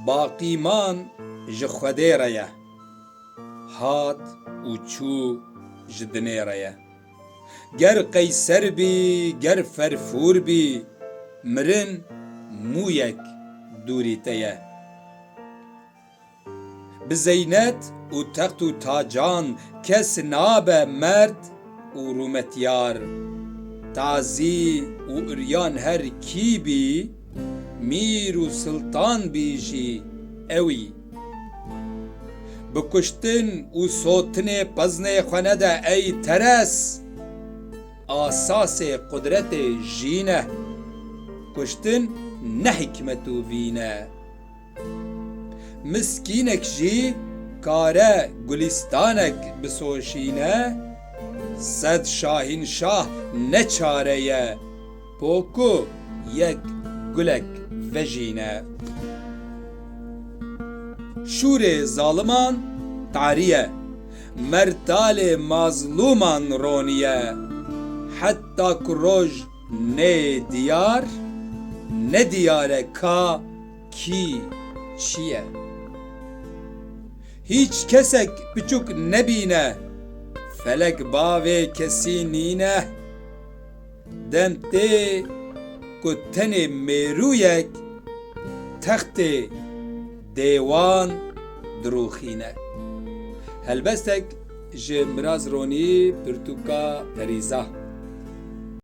باقیمان ji Xwedê re ye, hat û çû ji dinê re ye. Ger qeyser bî, ger ferfûr bî, mirin mûyek dûrî te ye. Bi zeynet û text û tacan kes nabe merd û rûmetyar. Tazî û iryan her kî bî, mîr û sultan bî jî ewî. Bi kuştin û sotinê pezinê xwe nede ey teres, asasê qudretê jîn e, kuştin ne hikmet û vîn e. Miskînek jî kare gulîstanek bisoşîne, sed şahînşah ne çare ye, poku yek gulek vejîne. Şûrê zaliman tariye, mertalê mazlûman roniye. Heta ku roj nê diyar, ne diyare ka kî çi ye. Hiç kesek piçûk nebîne, felek bavê kesî nîne. Dem tê ku tenê mêrûyek, textê dêwan dirûxîne. Helbestek ji Miraz Ronî Pirtûka Perîza.